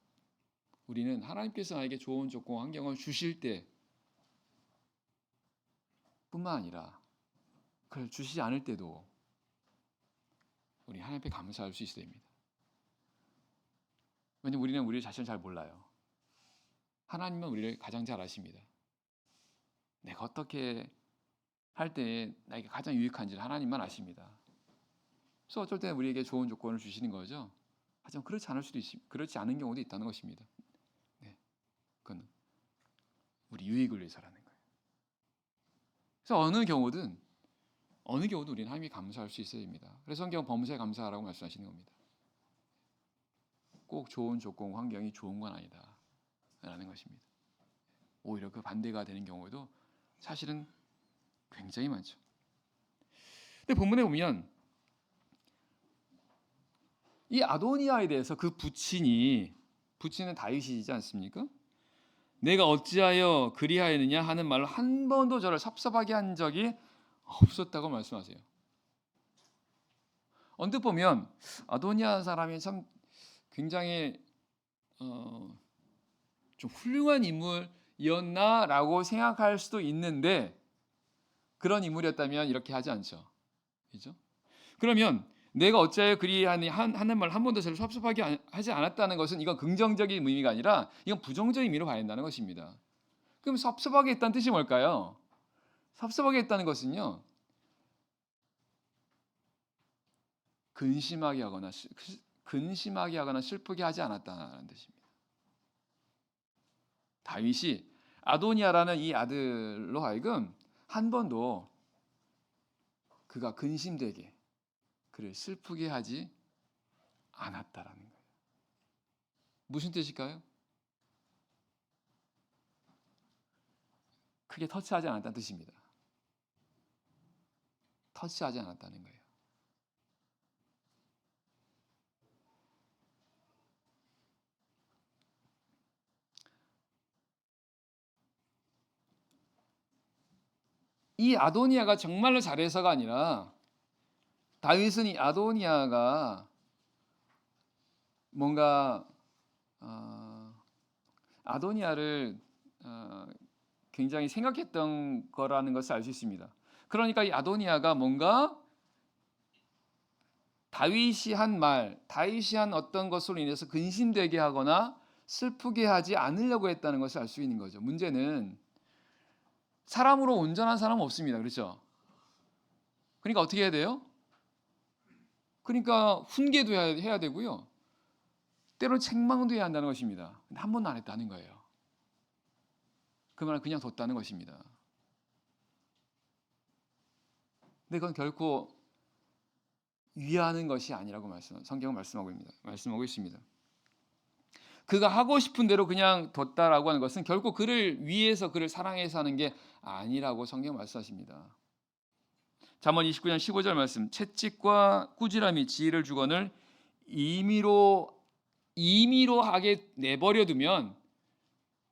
우리는 하나님께서 나에게 좋은 조건과 환경을 주실 때 뿐만 아니라 그걸 주시지 않을 때도 우리 하나님 앞에 감사할 수 있어야 됩니다. 왜냐하면 우리는 우리 자신을 잘 몰라요. 하나님은 우리를 가장 잘 아십니다. 내가 어떻게 할 때 나에게 가장 유익한지를 하나님만 아십니다. 그래서 어쩔 때는 우리에게 좋은 조건을 주시는 거죠. 하지만 그렇지 않은 경우도 있다는 것입니다. 네, 그건 우리 유익을 위해서라는 거예요. 그래서 어느 경우든 우리는 하나님이 감사할 수 있어야 됩니다. 그래서 성경은 범사에 감사하라고 말씀하시는 겁니다. 꼭 좋은 조건, 환경이 좋은 건 아니다 라는 것입니다. 오히려 그 반대가 되는 경우도 사실은 굉장히 많죠. 근데 본문에 보면 이 아도니아에 대해서 그 부친은 다윗이지 않습니까? 내가 어찌하여 그리하였느냐 하는 말로 한 번도 저를 섭섭하게 한 적이 없었다고 말씀하세요. 언뜻 보면 아도니아 사람이 참 굉장히 좀 훌륭한 인물이었나라고 생각할 수도 있는데 그런 인물이었다면 이렇게 하지 않죠. 그죠? 그러면 내가 어찌하여 그리하니 하는 말 한 번도 저를 섭섭하게 하지 않았다는 것은 이건 긍정적인 의미가 아니라 이건 부정적인 의미로 봐야 한다는 것입니다. 그럼 섭섭하게 했다는 뜻이 뭘까요? 섭섭하게 했다는 것은요. 근심하게 하거나 슬프게 하지 않았다는 뜻입니다. 다윗이 아도니아라는 이 아들로 하여금 한 번도 그가 근심되게 그를 슬프게 하지 않았다라는 거예요. 무슨 뜻일까요? 크게 터치하지 않았다는 뜻입니다. 터치하지 않았다는 거예요. 이 아도니아가 정말로 잘해서가 아니라 다윗은 이 아도니아가 뭔가 아도니아를 굉장히 생각했던 거라는 것을 알 수 있습니다. 그러니까 이 아도니아가 뭔가 다윗이 한 어떤 것으로 인해서 근심되게 하거나 슬프게 하지 않으려고 했다는 것을 알 수 있는 거죠. 문제는 사람으로 온전한 사람은 없습니다. 그렇죠? 그러니까 어떻게 해야 돼요? 그러니까 훈계도 해야 되고요. 때로 책망도 해야 한다는 것입니다. 근데 한 번도 안 했다는 거예요. 그 말은 그냥 뒀다는 것입니다. 근데 그건 결코 위하는 것이 아니라고 성경은 말씀하고 있습니다. 그가 하고 싶은 대로 그냥 뒀다라고 하는 것은 결코 그를 위해서 그를 사랑해서 하는 게 아니라고 성경 말씀하십니다. 잠언 29장 15절 말씀. 채찍과 꾸지람이 지혜를 주거늘 임의로 하게 내버려 두면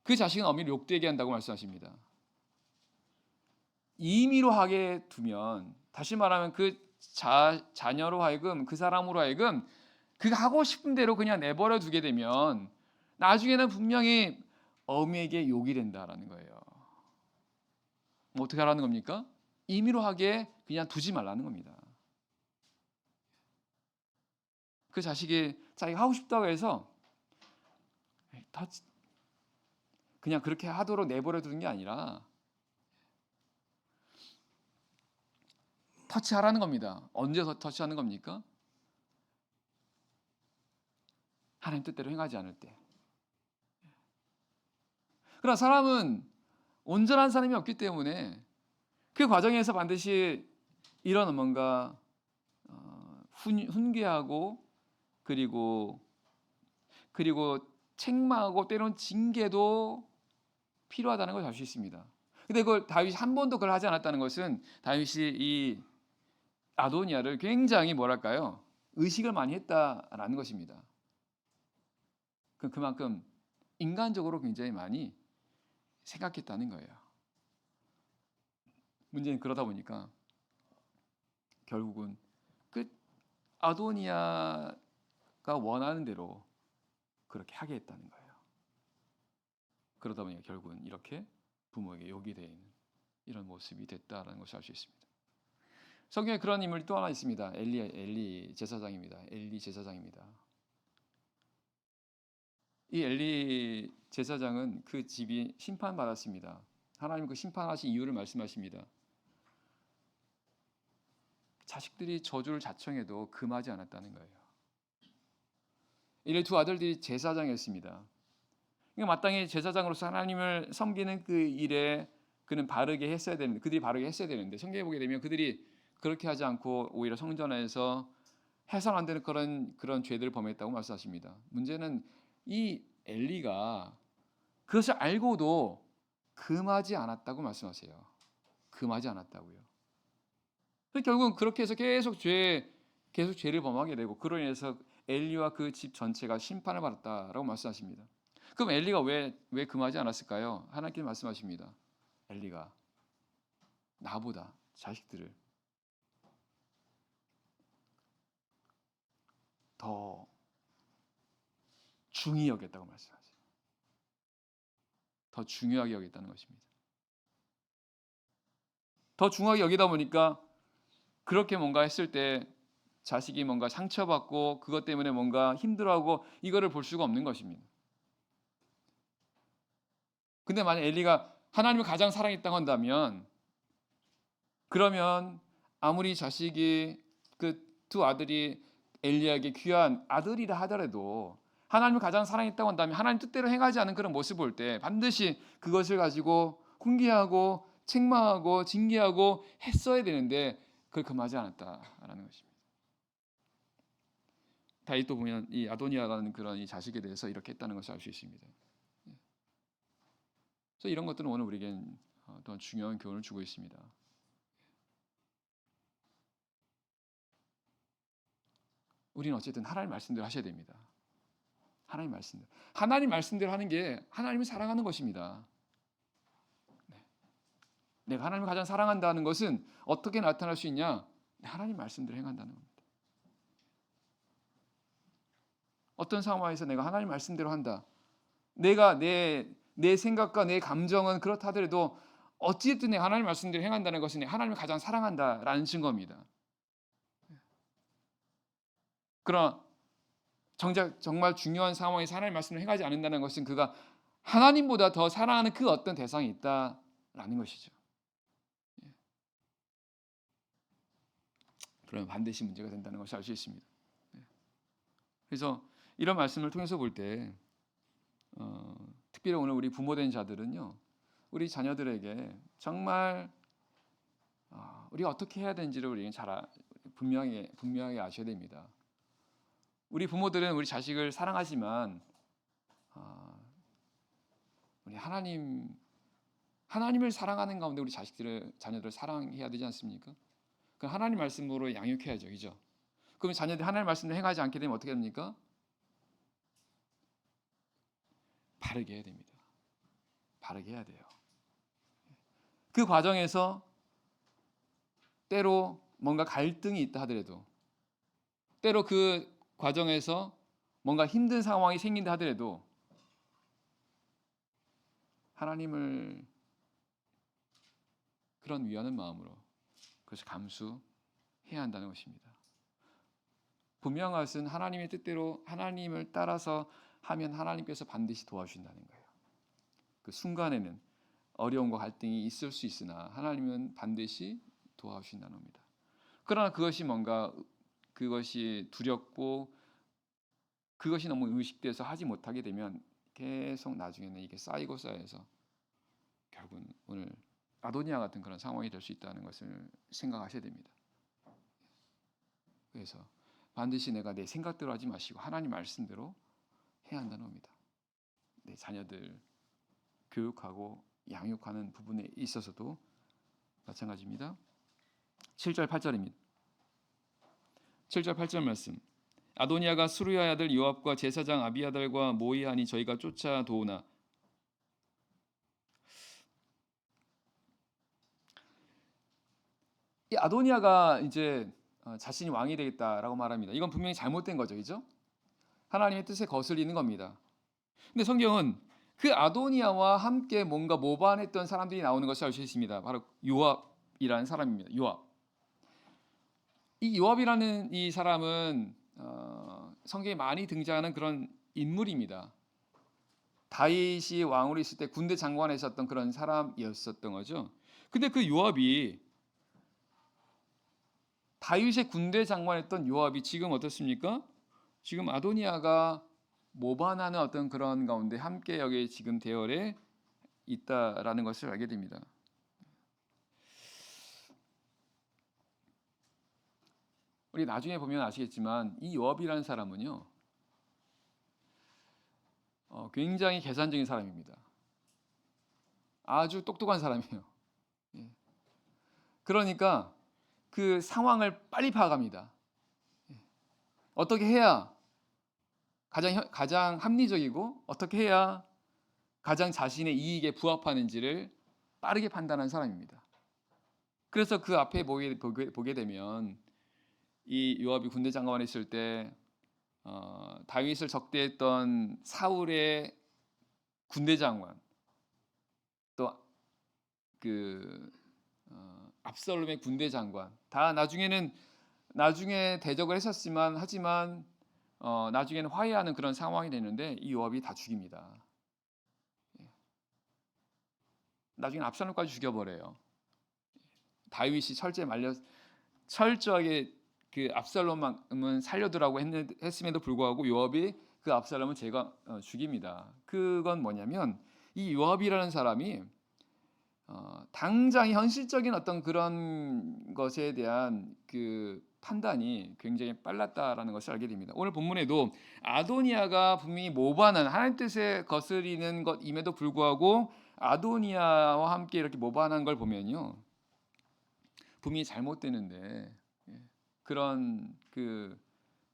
그 자식은 어미를 욕되게 한다고 말씀하십니다. 임의로 하게 두면, 다시 말하면 그 자녀로 하여금, 그 사람으로 하여금 그가 하고 싶은 대로 그냥 내버려 두게 되면 나중에는 분명히 어미에게 욕이 된다라는 거예요. 뭐 어떻게 하라는 겁니까? 임의로 하게 그냥 두지 말라는 겁니다. 그 자식이 자기가 하고 싶다고 해서 그냥 그렇게 하도록 내버려 두는 게 아니라 터치하라는 겁니다. 언제 터치하는 겁니까? 하나님 뜻대로 행하지 않을 때. 그러나 사람은 온전한 사람이 없기 때문에 그 과정에서 반드시 이런 뭔가 훈계하고 그리고 책망하고 때로는 징계도 필요하다는 걸 알 수 있습니다. 근데 그걸 다윗이 한 번도 그걸 하지 않았다는 것은 다윗이 이 아도니아를 굉장히 뭐랄까요? 의식을 많이 했다라는 것입니다. 그만큼 인간적으로 굉장히 많이 생각했다는 거예요. 문제는 그러다 보니까 결국은 그 아도니아가 원하는 대로 그렇게 하게 했다는 거예요. 그러다 보니까 결국은 이렇게 부모에게 욕이 되는 이런 모습이 됐다라는 것을 알 수 있습니다. 성경에 그런 인물이 또 하나 있습니다. 엘리 제사장입니다. 이 엘리 제사장은 그 집이 심판받았습니다. 하나님 그 심판하신 이유를 말씀하십니다. 자식들이 저주를 자청해도 금하지 않았다는 거예요. 이래 두 아들들이 제사장이었습니다. 그러니까 마땅히 제사장으로서 하나님을 섬기는 그 일에 그들이 바르게 했어야 되는데 성경에 보게 되면 그들이 그렇게 하지 않고 오히려 성전에서 해서는 안 되는 그런 죄들을 범했다고 말씀하십니다. 문제는 이 엘리가 그것을 알고도 금하지 않았다고 말씀하세요. 금하지 않았다고요. 결국은 그렇게 해서 계속 죄를 범하게 되고 그로 인해서 엘리와 그 집 전체가 심판을 받았다라고 말씀하십니다. 그럼 엘리가 왜 금하지 않았을까요? 하나님께서 말씀하십니다. 엘리가 나보다 자식들을 더 중히 여겼다고 말씀하세요. 더 중요하게 여겼다는 것입니다. 더 중요하게 여기다 보니까 그렇게 뭔가 했을 때 자식이 뭔가 상처받고 그것 때문에 뭔가 힘들어하고 이거를 볼 수가 없는 것입니다. 근데 만약 엘리가 하나님을 가장 사랑했다고 한다면 그러면 아무리 자식이 그 두 아들이 엘리야에게 귀한 아들이라 하더라도 하나님을 가장 사랑했다고 한다면 하나님 뜻대로 행하지 않은 그런 모습을 볼 때 반드시 그것을 가지고 훈계하고 책망하고 징계하고 했어야 되는데 그걸 금하지 않았다라는 것입니다. 다윗도 보면 이 아도니아라는 그런 이 자식에 대해서 이렇게 했다는 것을 알 수 있습니다. 그래서 이런 것들은 오늘 우리에겐 또한 중요한 교훈을 주고 있습니다. 우리는 어쨌든 하나님 말씀대로 하셔야 됩니다. 하나님 말씀대로 하는 게 하나님을 사랑하는 것입니다. 내가 하나님을 가장 사랑한다는 것은 어떻게 나타날 수 있냐? 하나님 말씀대로 행한다는 겁니다. 어떤 상황에서 내가 하나님 말씀대로 한다. 내가 내 내 생각과 내 감정은 그렇다 하더라도 어찌됐든 내 하나님의 말씀대로 행한다는 것은 내 하나님을 가장 사랑한다라는 증거입니다. 그러나 정말 중요한 상황에서 하나님의 말씀을 행하지 않는다는 것은 그가 하나님보다 더 사랑하는 그 어떤 대상이 있다라는 것이죠. 그러면 반드시 문제가 된다는 것을 알 수 있습니다. 그래서 이런 말씀을 통해서 볼 때 특별히 오늘 우리 부모된 자들은요, 우리 자녀들에게 정말 우리가 어떻게 해야 되는지를 우리는 분명하게 아셔야 됩니다. 우리 부모들은 우리 자식을 사랑하지만 우리 하나님을 사랑하는 가운데 우리 자녀들을 사랑해야 되지 않습니까? 그 하나님 말씀으로 양육해야죠, 그죠? 그러면 자녀들이 하나님 말씀을 행하지 않게 되면 어떻게 됩니까? 바르게 해야 됩니다. 바르게 해야 돼요. 그 과정에서 때로 뭔가 갈등이 있다 하더라도, 때로 그 과정에서 뭔가 힘든 상황이 생긴다 하더라도 하나님을 그런 위하는 마음으로 그것을 감수해야 한다는 것입니다. 분명한 것은 하나님의 뜻대로 하나님을 따라서 하면 하나님께서 반드시 도와주신다는 거예요. 그 순간에는 어려움과 갈등이 있을 수 있으나 하나님은 반드시 도와주신다는 겁니다. 그러나 그것이 두렵고 그것이 너무 의식돼서 하지 못하게 되면 계속 나중에는 이게 쌓여서 결국은 오늘 아도니아 같은 그런 상황이 될 수 있다는 것을 생각하셔야 됩니다. 그래서 반드시 내가 내 생각대로 하지 마시고 하나님 말씀대로 해야 한다는 겁니다. 내 자녀들 교육하고 양육하는 부분에 있어서도 마찬가지입니다. 7절 8절입니다. 7절 8절 말씀. 아도니아가 스루야의 아들 요압과 제사장 아비아달과 모이하니 저희가 쫓아도우나 이 아도니아가 이제 자신이 왕이 되겠다라고 말합니다. 이건 분명히 잘못된 거죠, 그죠? 하나님의 뜻에 거슬리는 겁니다. 근데 성경은 그 아도니아와 함께 뭔가 모반했던 사람들이 나오는 것을 알 수 있습니다. 바로 요압이라는 사람입니다. 요압. 이 요압이라는 이 사람은 성경에 많이 등장하는 그런 인물입니다. 다윗이 왕으로 있을 때 군대 장관에 있었던 그런 사람이었었던 거죠. 근데 그 요압이 다윗의 군대 장관했던 요압이 지금 어떻습니까? 지금 아도니아가 모반하는 어떤 그런 가운데 함께 여기 지금 대열에 있다라는 것을 알게 됩니다. 우리 나중에 보면 아시겠지만 이 요압이라는 사람은요, 굉장히 계산적인 사람입니다. 아주 똑똑한 사람이에요. 그러니까 그 상황을 빨리 파악합니다. 어떻게 해야 가장 합리적이고 어떻게 해야 가장 자신의 이익에 부합하는지를 빠르게 판단하는 사람입니다. 그래서 그 앞에 보게 되면 이 요압이 군대 장관에 있을 때 다윗을 적대했던 사울의 군대 장관, 또 그 압살롬의 군대 장관, 다 나중에 대적을 하지만 나중에는 화해하는 그런 상황이 되는데 이 요압이 다 죽입니다. 나중에 압살롬까지 죽여버려요. 다윗이 철저하게 그 압살롬은 살려두라고 했음에도 불구하고 요압이 그 압살롬을 죽입니다. 그건 뭐냐면 이 요압이라는 사람이 당장 현실적인 어떤 그런 것에 대한 그 판단이 굉장히 빨랐다라는 것을 알게 됩니다. 오늘 본문에도 아도니아가 분명히 모반한 하나님 뜻에 거스리는 것임에도 불구하고 아도니아와 함께 이렇게 모반한 걸 보면요, 분명히 잘못되는데 그런 그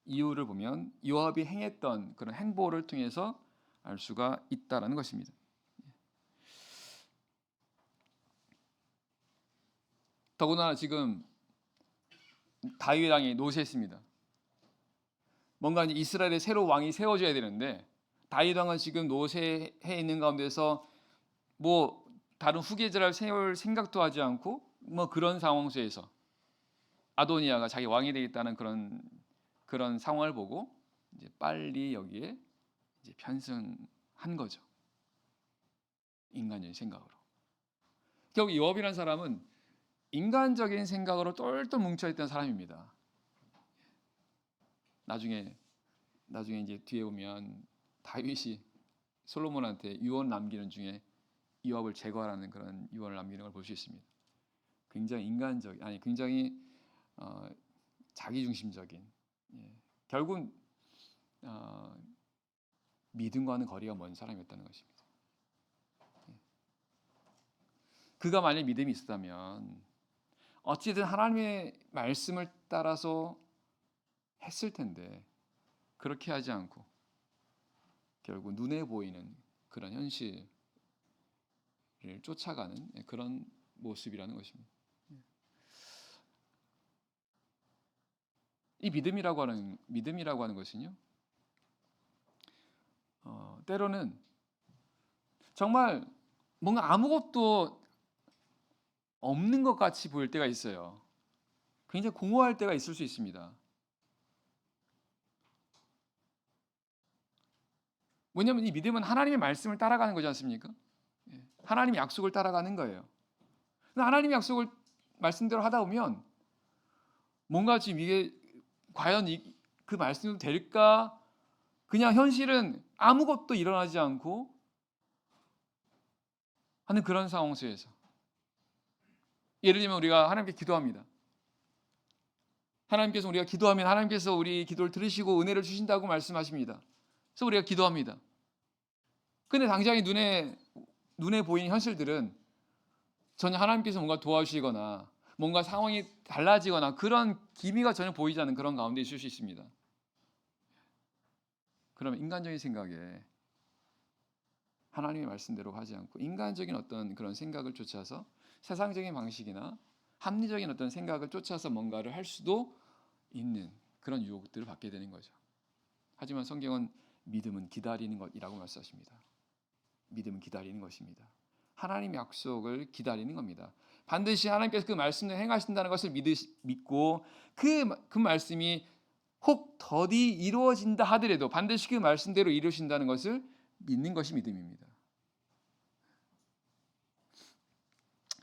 이유를 보면 요압이 행했던 그런 행보를 통해서 알 수가 있다라는 것입니다. 더구나 지금 다윗 왕이 노쇠했습니다. 뭔가 이스라엘에 새로 왕이 세워져야 되는데 다윗 왕은 지금 노쇠해 있는 가운데서 뭐 다른 후계자를 세울 생각도 하지 않고 뭐 그런 상황 속에서 아도니아가 자기 왕이 되겠다는 그런 상황을 보고 이제 빨리 여기에 이제 편승한 거죠. 인간적인 생각으로. 결국 요압이라는 사람은 인간적인 생각으로 똘똘 뭉쳐있던 사람입니다. 나중에 이제 뒤에 보면 다윗이 솔로몬한테 유언 남기는 중에 요압을 제거하라는 그런 유언을 남기는 걸 볼 수 있습니다. 굉장히 굉장히 자기중심적인, 결국은 믿음과는 거리가 먼 사람이었다는 것입니다. 그가 만약 믿음이 있었다면 어찌든 하나님의 말씀을 따라서 했을 텐데 그렇게 하지 않고 결국 눈에 보이는 그런 현실을 쫓아가는 그런 모습이라는 것입니다. 이 믿음이라고 하는 것은요, 때로는 정말 뭔가 아무것도 없는 것 같이 보일 때가 있어요. 굉장히 공허할 때가 있을 수 있습니다. 왜냐하면 이 믿음은 하나님의 말씀을 따라가는 거지 않습니까? 하나님의 약속을 따라가는 거예요. 하나님의 약속을 말씀대로 하다 보면 뭔가 지금 이게 과연 그 말씀이 될까? 그냥 현실은 아무것도 일어나지 않고 하는 그런 상황 속에서, 예를 들면 우리가 하나님께 기도합니다. 하나님께서 우리가 기도하면 하나님께서 우리 기도를 들으시고 은혜를 주신다고 말씀하십니다. 그래서 우리가 기도합니다. 근데 당장에 눈에 보이는 현실들은 전혀 하나님께서 뭔가 도와주시거나 뭔가 상황이 달라지거나 그런 기미가 전혀 보이지 않는 그런 가운데 있을 수 있습니다. 그러면 인간적인 생각에 하나님의 말씀대로 하지 않고 인간적인 어떤 그런 생각을 쫓아서 세상적인 방식이나 합리적인 어떤 생각을 쫓아서 뭔가를 할 수도 있는 그런 유혹들을 받게 되는 거죠. 하지만 성경은 믿음은 기다리는 것이라고 말씀하십니다. 믿음은 기다리는 것입니다. 하나님의 약속을 기다리는 겁니다. 반드시 하나님께서 그 말씀을 행하신다는 것을 믿고 그 말씀이 혹 더디 이루어진다 하더라도 반드시 그 말씀대로 이루신다는 것을 믿는 것이 믿음입니다.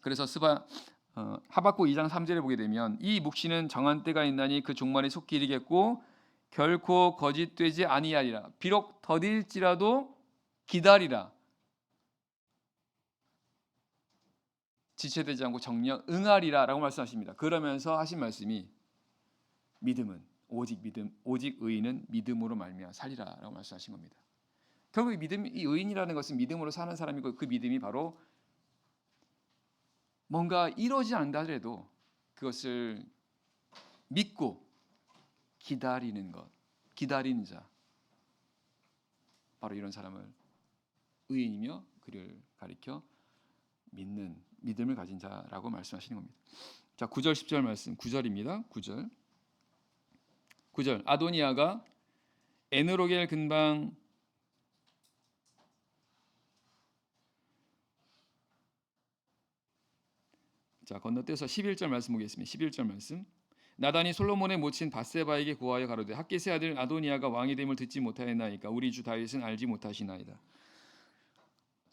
그래서 하박국 2장 3절에 보게 되면 이 묵시는 정한 때가 있나니 그 종말이 속히 이르겠고 결코 거짓되지 아니하리라. 비록 더딜지라도 기다리라. 지체되지 않고 정령 응하리라라고 말씀하십니다. 그러면서 하신 말씀이 오직 의인은 믿음으로 말미암아 살리라라고 말씀하신 겁니다. 결국 이 의인이라는 것은 믿음으로 사는 사람이고 그 믿음이 바로 뭔가 이루어지지 않는다 하더라도 그것을 믿고 기다리는 것, 기다리는 자, 바로 이런 사람을 의인이며 그를 가리켜 믿는 믿음을 가진 자라고 말씀하시는 겁니다. 자, 9절 10절 말씀, 9절입니다. 9절 아도니아가 에느로겔 근방 자 건너뛰어서 11절 말씀 보겠습니다. 11절 말씀 나단이 솔로몬의 모친 밧세바에게 고하여 가로되 핫깃의 아들 아도니아가 왕이 됨을 듣지 못하였나이까 우리 주 다윗은 알지 못하시나이다.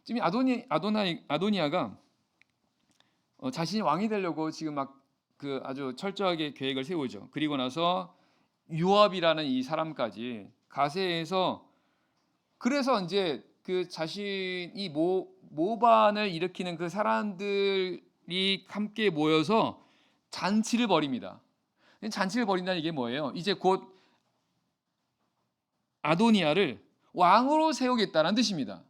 지금 아도니아가 자신이 왕이 되려고 지금 막 그 아주 철저하게 계획을 세우죠. 그리고 나서 요압이라는 이 사람까지 가세해서 그래서 이제 그 자신이 모반을 일으키는 그 사람들이 함께 모여서 잔치를 벌입니다. 잔치를 벌인다는 이게 뭐예요? 이제 곧 아도니아를 왕으로 세우겠다는 뜻입니다.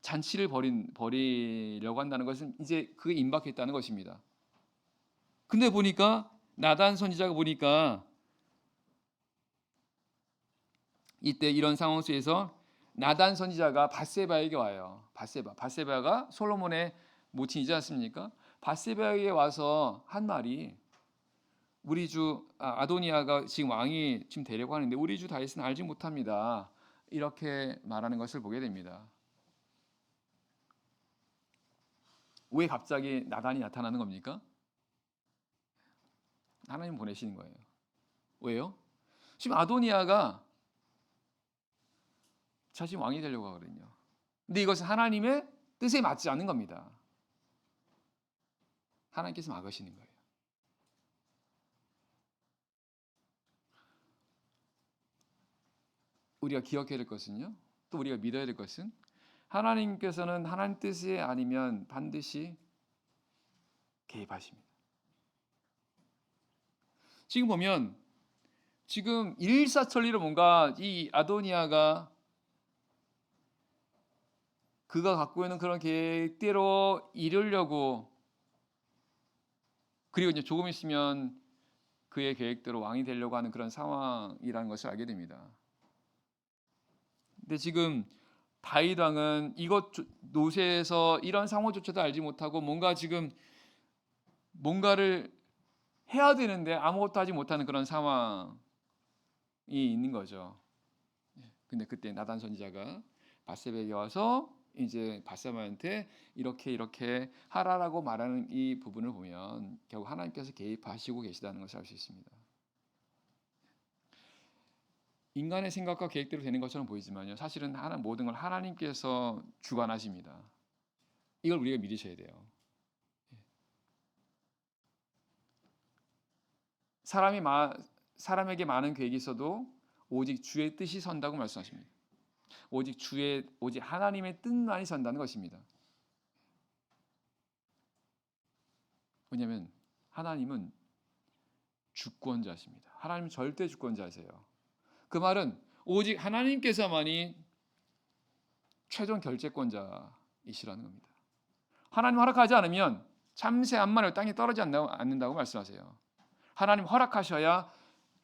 잔치를 벌이려고 한다는 것은 이제 그게 임박했다는 것입니다. 근데 보니까 나단 선지자가 보니까 이때 이런 상황 속에서 나단 선지자가 밧세바에게 와요. 밧세바가 솔로몬의 모친이지 않습니까? 밧세바에게 와서 한 말이 우리 주 아도니아가 지금 왕이 지금 되려고 하는데 우리 주 다윗은 알지 못합니다. 이렇게 말하는 것을 보게 됩니다. 왜 갑자기 나단이 나타나는 겁니까? 하나님 보내시는 거예요. 왜요? 지금 아도니아가 자신 왕이 되려고 하거든요. 근데 이것은 하나님의 뜻에 맞지 않는 겁니다. 하나님께서 막으시는 거예요. 우리가 기억해야 될 것은요, 또 우리가 믿어야 될 것은 하나님께서는 하나님 뜻이 아니면 반드시 개입하십니다. 지금 보면 지금 일사천리로 뭔가 이 아도니아가 그가 갖고 있는 그런 계획대로 이루려고, 그리고 이제 조금 있으면 그의 계획대로 왕이 되려고 하는 그런 상황이라는 것을 알게 됩니다. 근데 지금 다윗 왕은 이것 노세에서 이런 상황조차도 알지 못하고 뭔가 지금 뭔가를 해야 되는데 아무것도 하지 못하는 그런 상황이 있는 거죠. 근데 그때 나단 선지자가 밧세바에게 와서 이제 밧세바한테 이렇게 하라라고 말하는 이 부분을 보면 결국 하나님께서 개입하시고 계시다는 것을 알 수 있습니다. 인간의 생각과 계획대로 되는 것처럼 보이지만요, 사실은 모든 걸 하나님께서 주관하십니다. 이걸 우리가 믿으셔야 돼요. 사람에게 많은 계획이 있어도 오직 주의 뜻이 선다고 말씀하십니다. 오직 하나님의 뜻만이 선다는 것입니다. 왜냐하면 하나님은 주권자십니다. 하나님은 절대 주권자세요. 그 말은 오직 하나님께서만이 최종 결재권자이시라는 겁니다. 하나님 허락하지 않으면 참새 한 마리 땅에 떨어지지 않는다고 말씀하세요. 하나님 허락하셔야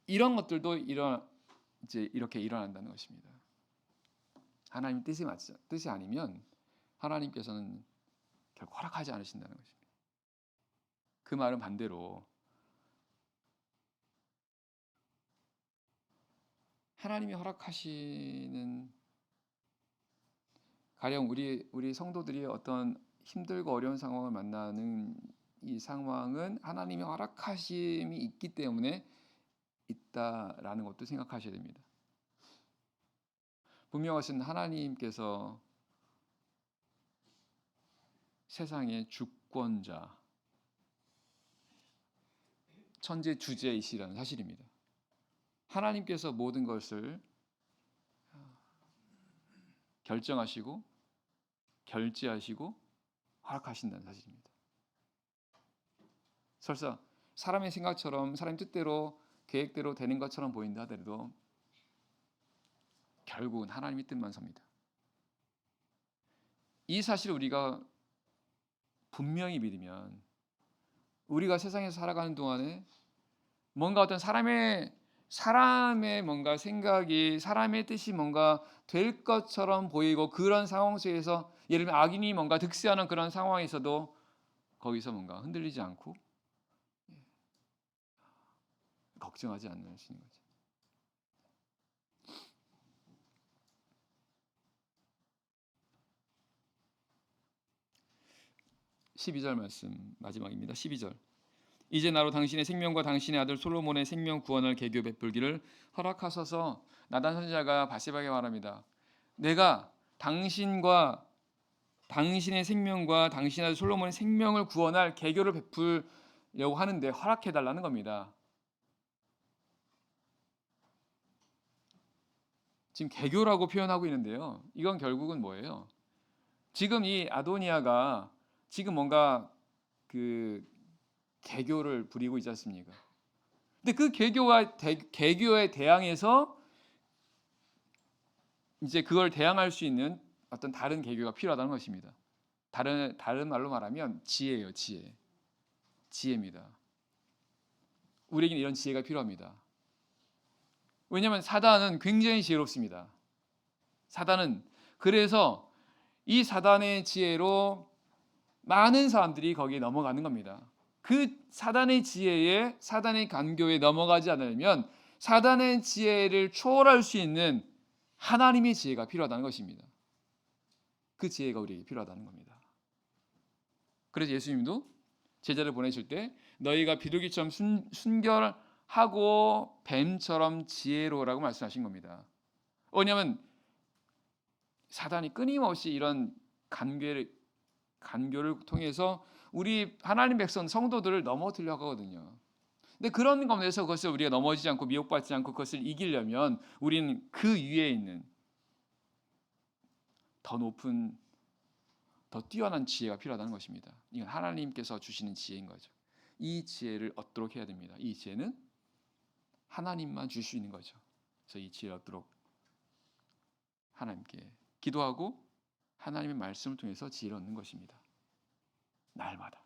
이런 것들도 이렇게 일어난다는 것입니다. 하나님 뜻이 아니면 하나님께서는 결국 허락하지 않으신다는 것입니다. 그 말은 반대로 하나님이 허락하시는, 가령 우리 성도들이 어떤 힘들고 어려운 상황을 만나는 이 상황은 하나님의 허락하심이 있기 때문에 있다라는 것도 생각하셔야 됩니다. 분명하신 하나님께서 세상의 주권자, 천재 주재이시라는 사실입니다. 하나님께서 모든 것을 결정하시고 결제하시고 허락하신다는 사실입니다. 설사 사람의 생각처럼 사람의 뜻대로 계획대로 되는 것처럼 보인다 하더라도 결국은 하나님의 뜻만 섭니다. 이 사실을 우리가 분명히 믿으면 우리가 세상에서 살아가는 동안에 뭔가 어떤 사람의 뭔가 생각이, 사람의 뜻이 뭔가 될 것처럼 보이고, 그런 상황 속에서 예를 들면 악인이 뭔가 득세하는 그런 상황에서도 거기서 뭔가 흔들리지 않고 걱정하지 않으시는 거죠. (12절) 말씀 마지막입니다. 12절. 이제 나로 당신의 생명과 당신의 아들 솔로몬의 생명 구원을 계교 베풀기를 허락하소서. 나단 선지자가 밧세바에게 말합니다. 내가 당신과 당신의 생명과 당신의 아들 솔로몬의 생명을 구원할 계교를 베풀려고 하는데 허락해달라는 겁니다. 지금 계교라고 표현하고 있는데요, 이건 결국은 뭐예요? 지금 이 아도니아가 지금 뭔가 그 개교를 부리고 있지 않습니까? 근데 그 개교에 대항해서 이제 그걸 대항할 수 있는 어떤 다른 개교가 필요하다는 것입니다. 다른 말로 말하면 지혜예요, 지혜입니다. 우리에게는 이런 지혜가 필요합니다. 왜냐하면 사단은 굉장히 지혜롭습니다. 사단은, 그래서 이 사단의 지혜로 많은 사람들이 거기에 넘어가는 겁니다. 그 사단의 지혜에, 사단의 간교에 넘어가지 않으면 사단의 지혜를 초월할 수 있는 하나님의 지혜가 필요하다는 것입니다. 그 지혜가 우리에게 필요하다는 겁니다. 그래서 예수님도 제자를 보내실 때 너희가 비둘기처럼 순결하고 뱀처럼 지혜로우라고 말씀하신 겁니다. 왜냐하면 사단이 끊임없이 이런 간교를 통해서 우리 하나님 백성 성도들을 넘어뜨려고 하거든요. 근데 그런 가운데서 그것을 우리가 넘어지지 않고 미혹받지 않고 그것을 이기려면 우리는 그 위에 있는 더 높은 더 뛰어난 지혜가 필요하다는 것입니다. 이건 하나님께서 주시는 지혜인 거죠. 이 지혜를 얻도록 해야 됩니다. 이 지혜는 하나님만 줄 수 있는 거죠. 그래서 이 지혜를 얻도록 하나님께 기도하고 하나님의 말씀을 통해서 지혜를 얻는 것입니다. 날마다.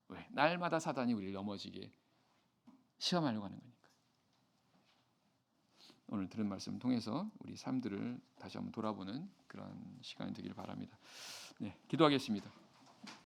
왜? 날마다 사단이 우리를 넘어지게 시험하려고 하는 거니까. 오늘 들은 말씀을 통해서 우리 삶들을 다시 한번 돌아보는 그런 시간이 되길 바랍니다. 네, 기도하겠습니다.